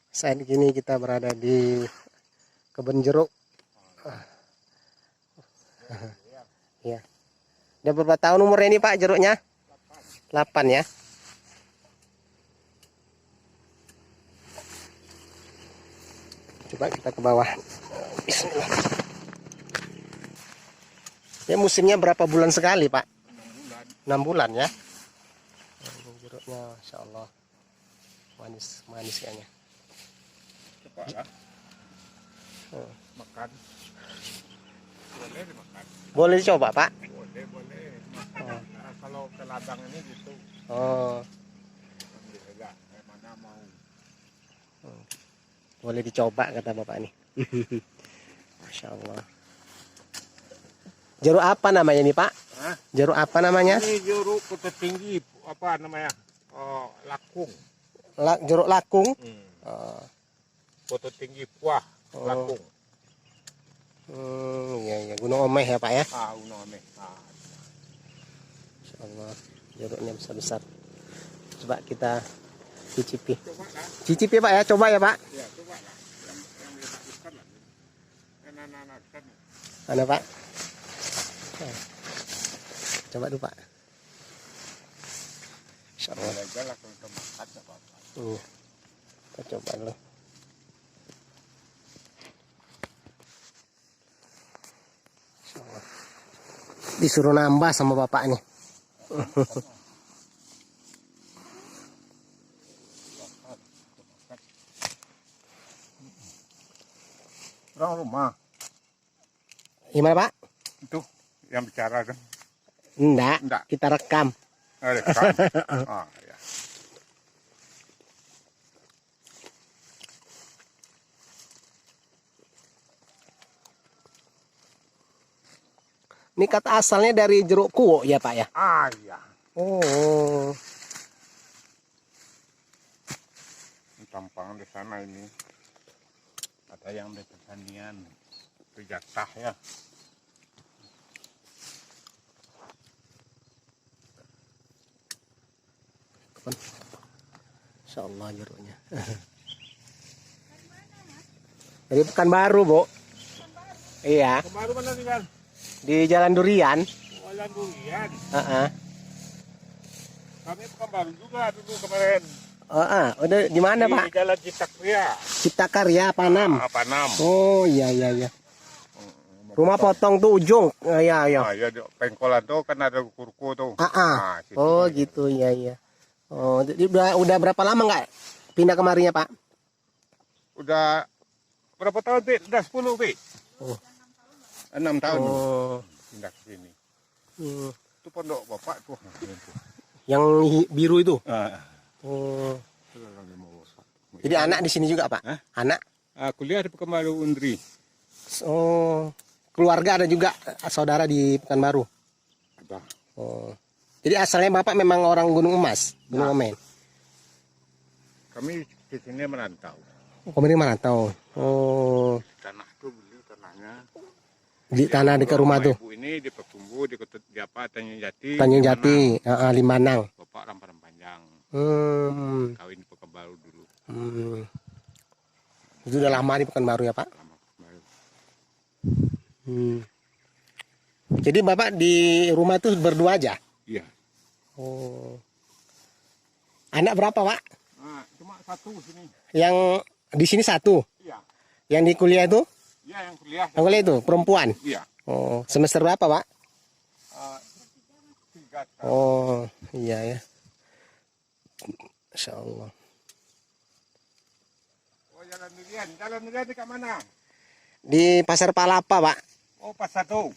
Saat ini kita berada di kebun jeruk. Ya. Udah berapa tahun umurnya ini Pak jeruknya? 8 ya. Coba kita ke bawah. Bismillah. Ya musimnya berapa bulan sekali Pak? 6 bulan ya. Jeruknya Masya Allah. Manis kayaknya. Coba lah. Makan. Boleh dimakan. Boleh dicoba Pak? Boleh. Makan. Nah, kalau ke ladang ini gitu. Oh. Ambil saja. Mana mau. Boleh dicoba kata Bapak ini. Masya Allah. Jeruk apa namanya nih Pak? Hah? Jeruk apa namanya? Ini jeruk kota tinggi. Apa namanya? Oh, lakung. Jeruk lakung. Kota tinggi puah. Lakung. Iya, Gunung Omeh ya Pak ya. Gunung Omeh. Masya Allah. Jeruknya besar-besar. Coba kita cicipi. Coba lah. Cicipi Pak ya, coba ya Pak. Ya, coba lah. Yang ditakutkan lah. Anak-anak kan. Mana Pak? Coba dulu Pak. Masya Allah. Boleh aja lah kalau kita makan apa-apa. Kita coba dulu. Masya Allah. Disuruh nambah sama bapaknya. Orang rumah Gimana Pak? itu yang bicara kan. Enggak. Kita rekam. Rekam. Ya. Ini kata asalnya dari jeruk kuok ya Pak ya? Iya. Oh. Tampang di sana ini. Ada yang di pertanian. Itu jatah ya. Insya Allah jeruknya. Dari Pekanbaru Bu. Iya. Kemarin mana tinggal? Di Jalan Durian. Jalan Durian. Kami Pekanbaru juga dulu kemarin. Udah di mana Pak? Di Jalan Ciptakarya. Ciptakarya Panam. Panam. Oh iya. Rumah potong tuh ujung. Iya. Iya di pengkolan tuh kan ada kurku tuh. Situ. Oh gitu iya. Oh, jadi udah berapa lama nggak pindah kemarinya Pak? Udah berapa tahun, Pi? Udah 10, Pi. 6 tahun. Pindah ke sini. Itu pondok Bapak tuh. Yang biru itu? Oh. Jadi anak di sini juga Pak? Anak? Kuliah di Pekanbaru Undri. Oh, keluarga ada juga saudara di Pekanbaru? Ada. Oh. Jadi asalnya Bapak memang orang Gunung Emas, Gunung Omen? Kami di sini merantau. Kemarin merantau. Oh. Tanah tuh beli tanahnya. Di tanah dekat rumah tuh? Ibu ini di Pekumbu, di Kota Japa, Tanjung Jati. Tanjung Jati, Limanang. Bapak Ramparan Panjang. Kawin di Pekanbaru dulu. Itu udah lama di Pekanbaru ya Pak? Lama Pekanbaru. Jadi Bapak di rumah tuh berdua aja? Iya. Oh. Anak berapa Pak? Cuma satu sini. Yang di sini satu? Iya. Yang di kuliah itu? Iya, yang kuliah. Yang kuliah itu perempuan? Iya. Oh, semester berapa Pak? 3 tahun. Oh, iya ya. Insya Allah. Oh, Jalan Durian di mana? Di Pasar Palapa Pak. Oh, pas satu.